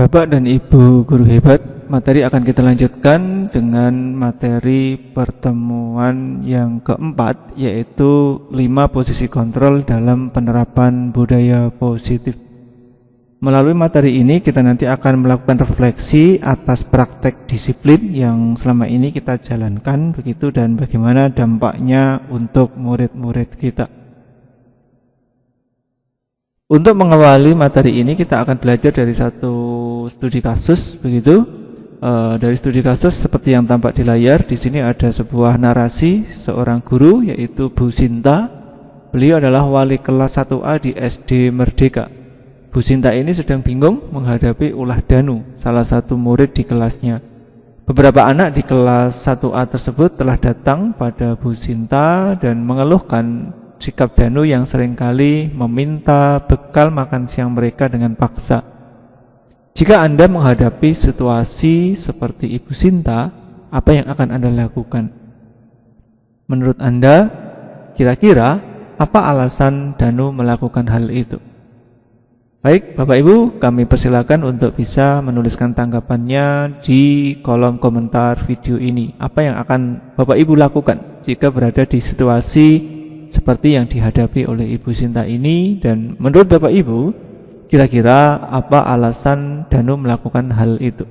Bapak dan Ibu guru hebat, materi akan kita lanjutkan dengan materi pertemuan yang keempat, yaitu 5 posisi kontrol dalam penerapan budaya positif. Melalui materi ini kita nanti akan melakukan refleksi atas praktek disiplin yang selama ini kita jalankan begitu, dan bagaimana dampaknya untuk murid-murid kita. Untuk mengawali materi ini kita akan belajar dari satu studi kasus begitu. Dari studi kasus seperti yang tampak di layar, di sini ada sebuah narasi seorang guru yaitu Bu Sinta. Beliau adalah wali kelas 1A di SD Merdeka. Bu Sinta ini sedang bingung menghadapi ulah danu salah satu murid di kelasnya. Beberapa anak di kelas 1A tersebut telah datang pada Bu Sinta dan mengeluhkan sikap danu yang seringkali meminta bekal makan siang mereka dengan paksa. Jika Anda menghadapi situasi seperti Ibu Sinta, apa yang akan Anda lakukan? Menurut Anda, kira-kira apa alasan danu melakukan hal itu? Baik, Bapak Ibu, kami persilakan untuk bisa menuliskan tanggapannya di kolom komentar video ini. Apa yang akan Bapak Ibu lakukan jika berada di situasi seperti yang dihadapi oleh Ibu Sinta ini, dan menurut Bapak Ibu, kira-kira apa alasan danu melakukan hal itu?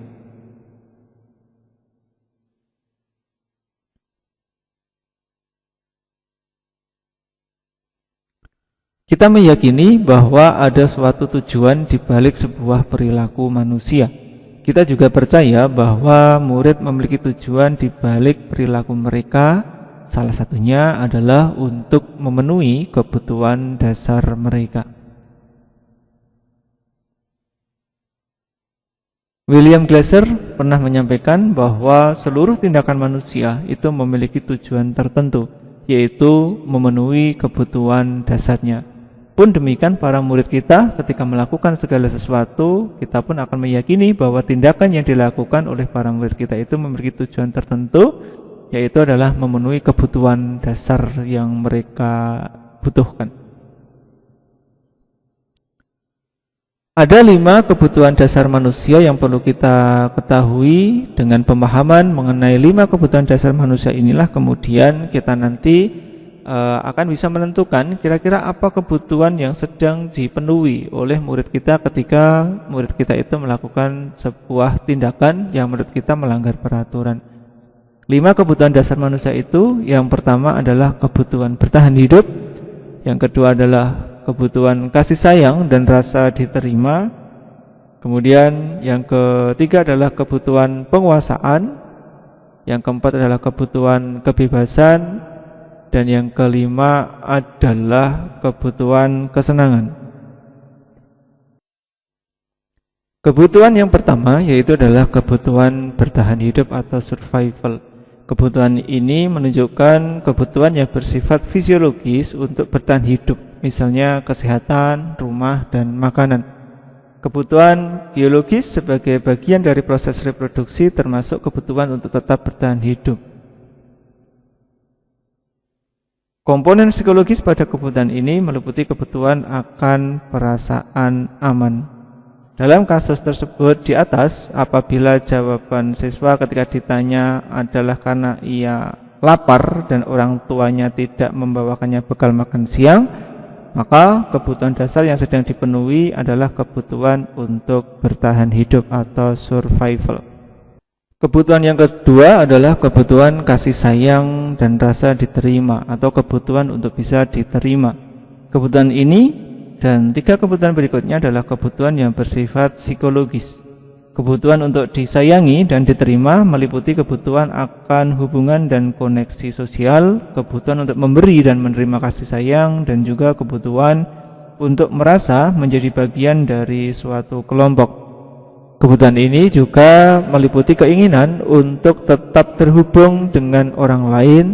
Kita meyakini bahwa ada suatu tujuan di balik sebuah perilaku manusia. Kita juga percaya bahwa murid memiliki tujuan di balik perilaku mereka. Salah satunya adalah untuk memenuhi kebutuhan dasar mereka. William Glasser pernah menyampaikan bahwa seluruh tindakan manusia itu memiliki tujuan tertentu, yaitu memenuhi kebutuhan dasarnya. Pun demikian para murid kita ketika melakukan segala sesuatu, kita pun akan meyakini bahwa tindakan yang dilakukan oleh para murid kita itu memiliki tujuan tertentu, yaitu adalah memenuhi kebutuhan dasar yang mereka butuhkan. Ada 5 kebutuhan dasar manusia yang perlu kita ketahui. Dengan pemahaman mengenai 5 kebutuhan dasar manusia inilah kemudian kita nanti akan bisa menentukan kira-kira apa kebutuhan yang sedang dipenuhi oleh murid kita ketika murid kita itu melakukan sebuah tindakan yang menurut kita melanggar peraturan. 5 kebutuhan dasar manusia itu, yang pertama adalah kebutuhan bertahan hidup, yang kedua adalah kebutuhan kasih sayang dan rasa diterima, kemudian yang ketiga adalah kebutuhan penguasaan, yang keempat adalah kebutuhan kebebasan, dan yang kelima adalah kebutuhan kesenangan. Kebutuhan yang pertama yaitu adalah kebutuhan bertahan hidup atau survival. Kebutuhan ini menunjukkan kebutuhan yang bersifat fisiologis untuk bertahan hidup, misalnya kesehatan, rumah, dan makanan. Kebutuhan biologis sebagai bagian dari proses reproduksi termasuk kebutuhan untuk tetap bertahan hidup. Komponen psikologis pada kebutuhan ini meliputi kebutuhan akan perasaan aman. Dalam kasus tersebut di atas, apabila jawaban siswa ketika ditanya adalah karena ia lapar dan orang tuanya tidak membawakannya bekal makan siang, maka kebutuhan dasar yang sedang dipenuhi adalah kebutuhan untuk bertahan hidup atau survival. Kebutuhan yang kedua adalah kebutuhan kasih sayang dan rasa diterima atau kebutuhan untuk bisa diterima. Kebutuhan ini dan 3 kebutuhan berikutnya adalah kebutuhan yang bersifat psikologis. Kebutuhan untuk disayangi dan diterima meliputi kebutuhan akan hubungan dan koneksi sosial, kebutuhan untuk memberi dan menerima kasih sayang, dan juga kebutuhan untuk merasa menjadi bagian dari suatu kelompok. Kebutuhan ini juga meliputi keinginan untuk tetap terhubung dengan orang lain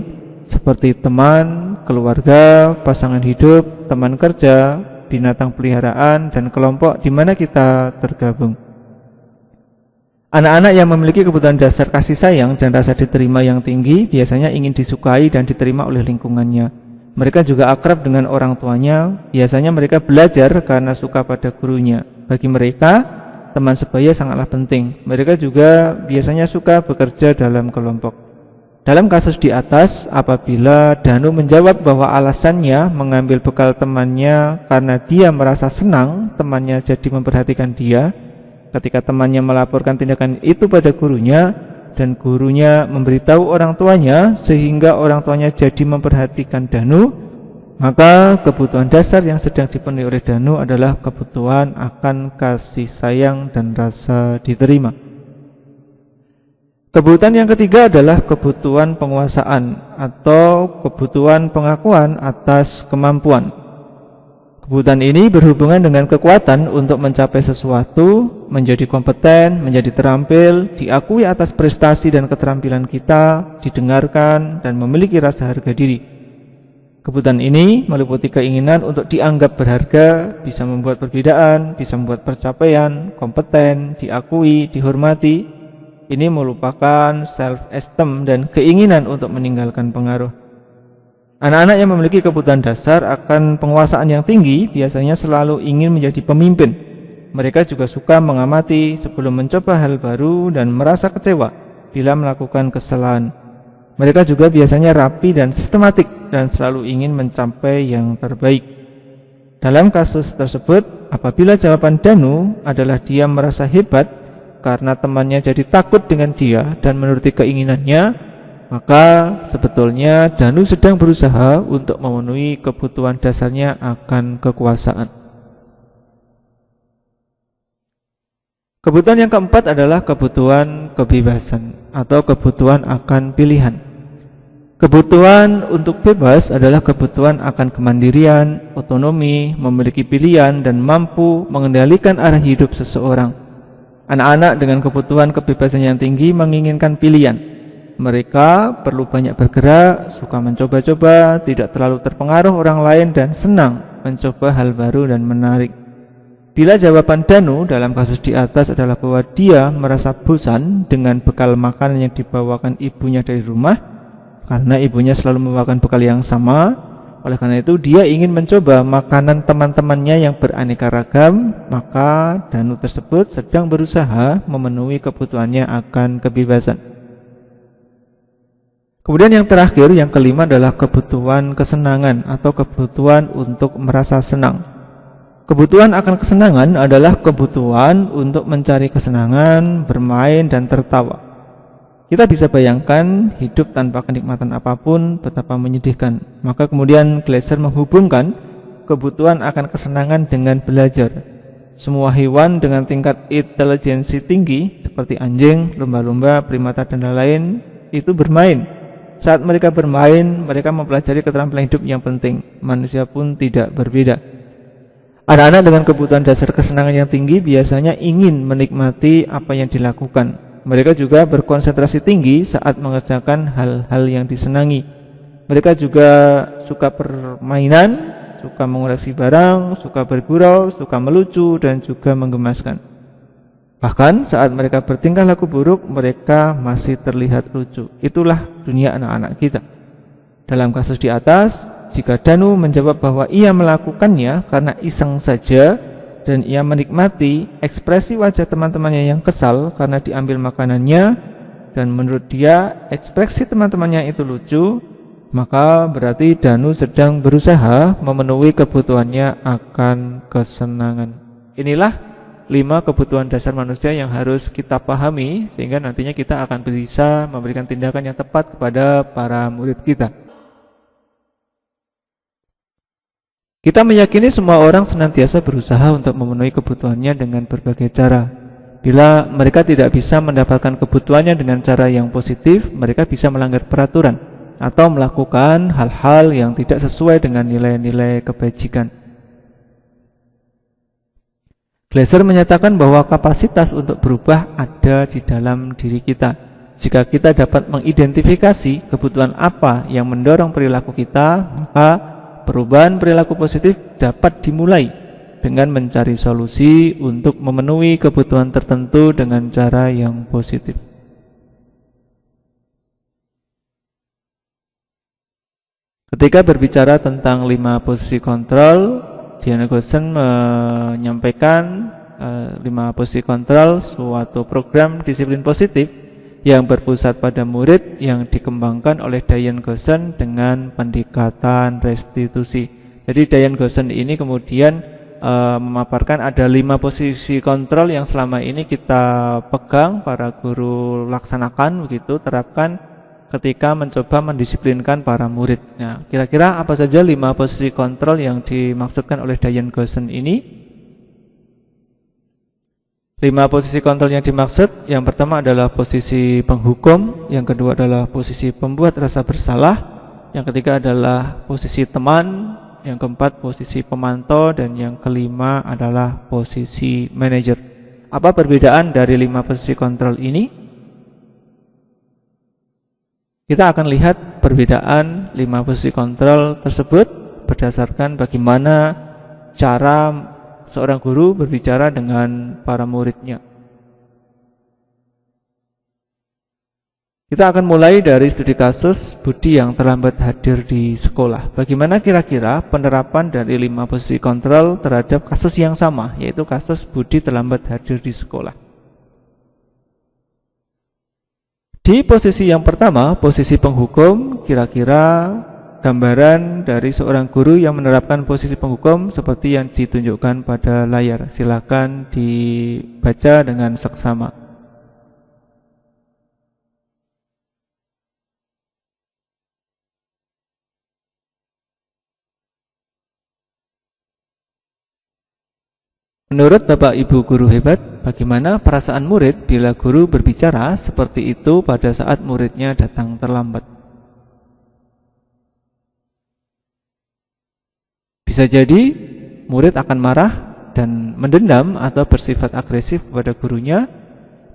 seperti teman, keluarga, pasangan hidup, teman kerja, binatang peliharaan, dan kelompok di mana kita tergabung. Anak-anak yang memiliki kebutuhan dasar kasih sayang dan rasa diterima yang tinggi biasanya ingin disukai dan diterima oleh lingkungannya. Mereka juga akrab dengan orang tuanya. Biasanya mereka belajar karena suka pada gurunya. Bagi mereka, teman sebaya sangatlah penting. Mereka juga biasanya suka bekerja dalam kelompok. Dalam kasus di atas, apabila Danu menjawab bahwa alasannya mengambil bekal temannya karena dia merasa senang temannya jadi memperhatikan dia, ketika temannya melaporkan tindakan itu pada gurunya dan gurunya memberitahu orang tuanya sehingga orang tuanya jadi memperhatikan Danu, maka kebutuhan dasar yang sedang dipenuhi oleh Danu adalah kebutuhan akan kasih sayang dan rasa diterima. Kebutuhan yang ketiga adalah kebutuhan penguasaan atau kebutuhan pengakuan atas kemampuan. Kebutuhan ini berhubungan dengan kekuatan untuk mencapai sesuatu, menjadi kompeten, menjadi terampil, diakui atas prestasi dan keterampilan kita, didengarkan, dan memiliki rasa harga diri. Kebutuhan ini meliputi keinginan untuk dianggap berharga, bisa membuat perbedaan, bisa membuat pencapaian, kompeten, diakui, dihormati. Ini merupakan self-esteem dan keinginan untuk meninggalkan pengaruh. Anak-anak yang memiliki kebutuhan dasar akan penguasaan yang tinggi biasanya selalu ingin menjadi pemimpin. Mereka juga suka mengamati sebelum mencoba hal baru dan merasa kecewa bila melakukan kesalahan. Mereka juga biasanya rapi dan sistematik dan selalu ingin mencapai yang terbaik. Dalam kasus tersebut, apabila jawaban Danu adalah dia merasa hebat karena temannya jadi takut dengan dia dan menuruti keinginannya, maka sebetulnya Danu sedang berusaha untuk memenuhi kebutuhan dasarnya akan kekuasaan. Kebutuhan yang keempat adalah kebutuhan kebebasan atau kebutuhan akan pilihan. Kebutuhan untuk bebas adalah kebutuhan akan kemandirian, otonomi, memiliki pilihan, dan mampu mengendalikan arah hidup seseorang. Anak-anak dengan kebutuhan kebebasan yang tinggi menginginkan pilihan. Mereka perlu banyak bergerak, suka mencoba-coba, tidak terlalu terpengaruh orang lain, dan senang mencoba hal baru dan menarik. Bila jawaban Danu dalam kasus di atas adalah bahwa dia merasa bosan dengan bekal makanan yang dibawakan ibunya dari rumah, karena ibunya selalu membawakan bekal yang sama, oleh karena itu dia ingin mencoba makanan teman-temannya yang beraneka ragam, maka Danu tersebut sedang berusaha memenuhi kebutuhannya akan kebebasan. Kemudian yang terakhir, yang kelima adalah kebutuhan kesenangan atau kebutuhan untuk merasa senang. Kebutuhan akan kesenangan adalah kebutuhan untuk mencari kesenangan, bermain, dan tertawa. Kita bisa bayangkan hidup tanpa kenikmatan apapun betapa menyedihkan. Maka kemudian Glasser menghubungkan kebutuhan akan kesenangan dengan belajar. Semua hewan dengan tingkat intelijensi tinggi seperti anjing, lumba-lumba, primata, dan lain-lain itu bermain. Saat mereka bermain, mereka mempelajari keterampilan hidup yang penting. Manusia pun tidak berbeda. Anak-anak dengan kebutuhan dasar kesenangan yang tinggi biasanya ingin menikmati apa yang dilakukan. Mereka juga berkonsentrasi tinggi saat mengerjakan hal-hal yang disenangi. Mereka juga suka permainan, suka mengoleksi barang, suka bergurau, suka melucu, dan juga menggemaskan. Bahkan saat mereka bertingkah laku buruk, mereka masih terlihat lucu. Itulah dunia anak-anak kita. Dalam kasus di atas, jika Danu menjawab bahwa ia melakukannya karena iseng saja, dan ia menikmati ekspresi wajah teman-temannya yang kesal karena diambil makanannya, dan menurut dia ekspresi teman-temannya itu lucu, maka berarti Danu sedang berusaha memenuhi kebutuhannya akan kesenangan. Inilah 5 kebutuhan dasar manusia yang harus kita pahami sehingga nantinya kita akan bisa memberikan tindakan yang tepat kepada para murid kita. Kita meyakini semua orang senantiasa berusaha untuk memenuhi kebutuhannya dengan berbagai cara. Bila mereka tidak bisa mendapatkan kebutuhannya dengan cara yang positif, mereka bisa melanggar peraturan atau melakukan hal-hal yang tidak sesuai dengan nilai-nilai kebajikan. Glasser menyatakan bahwa kapasitas untuk berubah ada di dalam diri kita. Jika kita dapat mengidentifikasi kebutuhan apa yang mendorong perilaku kita, maka perubahan perilaku positif dapat dimulai dengan mencari solusi untuk memenuhi kebutuhan tertentu dengan cara yang positif. Ketika berbicara tentang 5 posisi kontrol, Diana Goshen menyampaikan 5 posisi kontrol suatu program disiplin positif yang berpusat pada murid yang dikembangkan oleh Diane Goshen dengan pendekatan restitusi. Jadi Diane Goshen ini kemudian memaparkan ada 5 posisi kontrol yang selama ini kita pegang, para guru laksanakan begitu, terapkan ketika mencoba mendisiplinkan para murid. Nah, kira-kira apa saja 5 posisi kontrol yang dimaksudkan oleh Diane Goshen ini? 5 posisi kontrol yang dimaksud, yang pertama adalah posisi penghukum, yang kedua adalah posisi pembuat rasa bersalah, yang ketiga adalah posisi teman, yang keempat posisi pemantau, dan yang kelima adalah posisi manajer. Apa perbedaan dari 5 posisi kontrol ini? Kita akan lihat perbedaan 5 posisi kontrol tersebut berdasarkan bagaimana cara seorang guru berbicara dengan para muridnya. Kita akan mulai dari studi kasus Budi yang terlambat hadir di sekolah. Bagaimana kira-kira penerapan dari 5 posisi kontrol terhadap kasus yang sama, yaitu kasus Budi terlambat hadir di sekolah. Di posisi yang pertama, posisi penghukum, kira-kira gambaran dari seorang guru yang menerapkan posisi penghukum seperti yang ditunjukkan pada layar. Silakan dibaca dengan seksama. Menurut Bapak Ibu guru hebat, bagaimana perasaan murid bila guru berbicara seperti itu pada saat muridnya datang terlambat? Bisa jadi murid akan marah dan mendendam atau bersifat agresif kepada gurunya.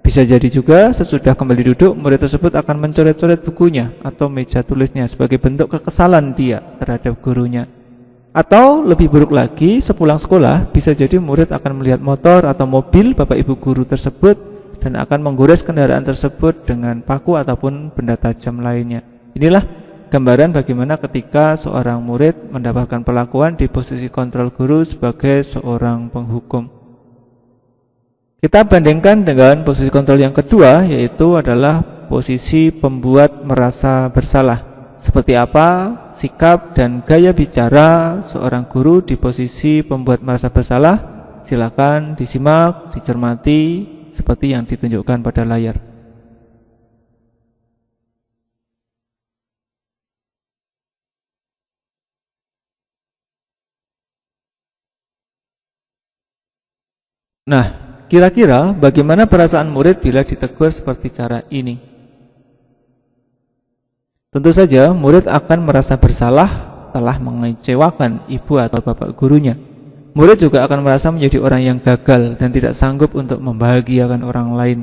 Bisa jadi juga sesudah kembali duduk, murid tersebut akan mencoret-coret bukunya atau meja tulisnya sebagai bentuk kekesalan dia terhadap gurunya. Atau lebih buruk lagi, sepulang sekolah bisa jadi murid akan melihat motor atau mobil Bapak Ibu guru tersebut dan akan menggores kendaraan tersebut dengan paku ataupun benda tajam lainnya. Inilah gambaran bagaimana ketika seorang murid mendapatkan perlakuan di posisi kontrol guru sebagai seorang penghukum. Kita bandingkan dengan posisi kontrol yang kedua, yaitu adalah posisi pembuat merasa bersalah. Seperti apa sikap dan gaya bicara seorang guru di posisi pembuat merasa bersalah? Silakan disimak, dicermati seperti yang ditunjukkan pada layar. Nah, kira-kira bagaimana perasaan murid bila ditegur seperti cara ini? Tentu saja murid akan merasa bersalah telah mengecewakan ibu atau bapak gurunya. Murid juga akan merasa menjadi orang yang gagal dan tidak sanggup untuk membahagiakan orang lain.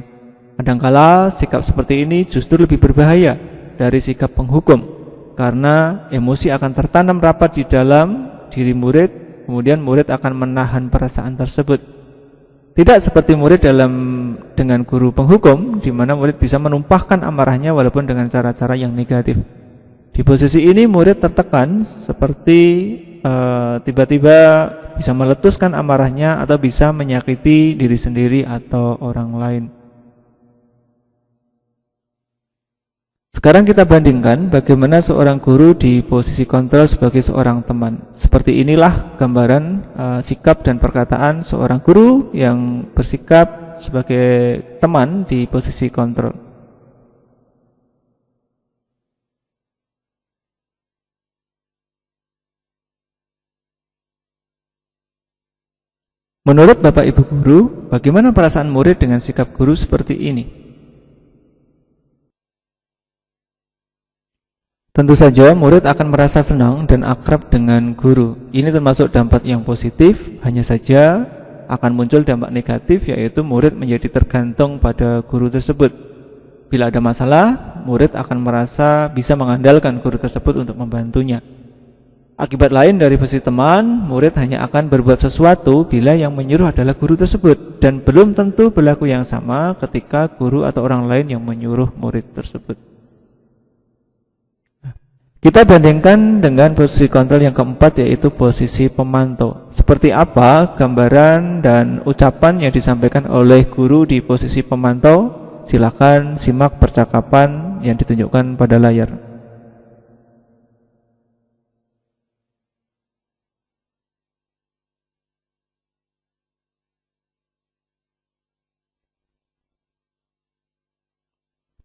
Kadangkala sikap seperti ini justru lebih berbahaya dari sikap penghukum, karena emosi akan tertanam rapat di dalam diri murid, kemudian murid akan menahan perasaan tersebut. Tidak seperti murid dengan guru penghukum, di mana murid bisa menumpahkan amarahnya walaupun dengan cara-cara yang negatif. Di posisi ini murid tertekan seperti tiba-tiba bisa meletuskan amarahnya atau bisa menyakiti diri sendiri atau orang lain. Sekarang kita bandingkan bagaimana seorang guru di posisi kontrol sebagai seorang teman. Seperti inilah gambaran sikap dan perkataan seorang guru yang bersikap sebagai teman di posisi kontrol. Menurut Bapak Ibu guru, bagaimana perasaan murid dengan sikap guru seperti ini? Tentu saja murid akan merasa senang dan akrab dengan guru. Ini termasuk dampak yang positif, hanya saja akan muncul dampak negatif, yaitu murid menjadi tergantung pada guru tersebut. Bila ada masalah, murid akan merasa bisa mengandalkan guru tersebut untuk membantunya. Akibat lain dari posisi teman, murid hanya akan berbuat sesuatu bila yang menyuruh adalah guru tersebut, dan belum tentu berlaku yang sama ketika guru atau orang lain yang menyuruh murid tersebut. Kita bandingkan dengan posisi kontrol yang keempat, yaitu posisi pemantau. Seperti apa gambaran dan ucapan yang disampaikan oleh guru di posisi pemantau? Silakan simak percakapan yang ditunjukkan pada layar.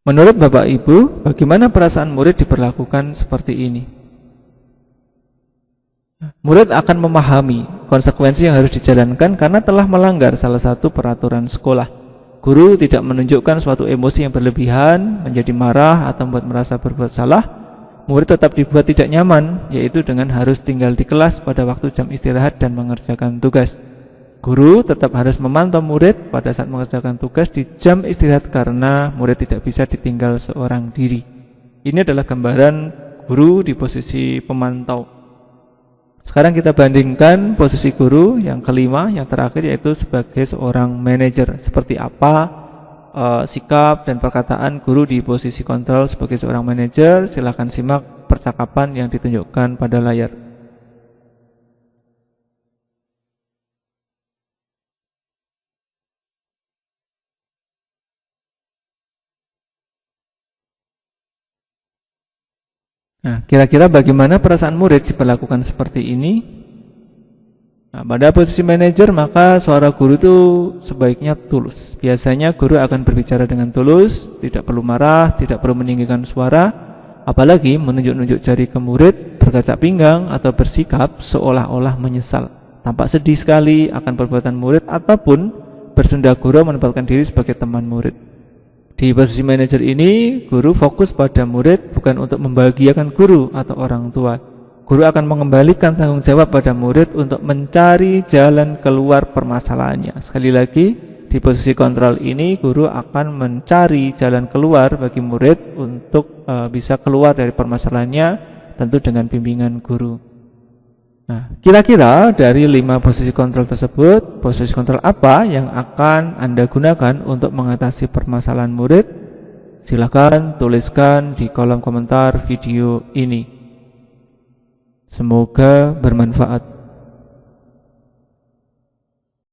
Menurut Bapak Ibu, bagaimana perasaan murid diperlakukan seperti ini? Murid akan memahami konsekuensi yang harus dijalankan karena telah melanggar salah satu peraturan sekolah. Guru tidak menunjukkan suatu emosi yang berlebihan, menjadi marah atau membuat merasa berbuat salah. Murid tetap dibuat tidak nyaman, yaitu dengan harus tinggal di kelas pada waktu jam istirahat dan mengerjakan tugas. Guru tetap harus memantau murid pada saat mengerjakan tugas di jam istirahat karena murid tidak bisa ditinggal seorang diri. Ini adalah gambaran guru di posisi pemantau. Sekarang kita bandingkan posisi guru yang kelima, yang terakhir, yaitu sebagai seorang manajer. Seperti apa sikap dan perkataan guru di posisi kontrol sebagai seorang manajer? Silakan simak percakapan yang ditunjukkan pada layar. Nah, kira-kira bagaimana perasaan murid diperlakukan seperti ini? Nah, pada posisi manajer, maka suara guru itu sebaiknya tulus. Biasanya guru akan berbicara dengan tulus, tidak perlu marah, tidak perlu meninggikan suara, apalagi menunjuk-nunjuk jari ke murid, berkacak pinggang, atau bersikap seolah-olah menyesal. Tampak sedih sekali akan perbuatan murid, ataupun bersenda gurau menempatkan diri sebagai teman murid. Di posisi manajer ini, guru fokus pada murid bukan untuk membahagiakan guru atau orang tua. Guru akan mengembalikan tanggung jawab pada murid untuk mencari jalan keluar permasalahannya. Sekali lagi, di posisi kontrol ini, guru akan mencari jalan keluar bagi murid untuk bisa keluar dari permasalahannya, tentu dengan bimbingan guru. Nah, kira-kira dari 5 posisi kontrol tersebut, posisi kontrol apa yang akan Anda gunakan untuk mengatasi permasalahan murid? Silakan tuliskan di kolom komentar video ini. Semoga bermanfaat.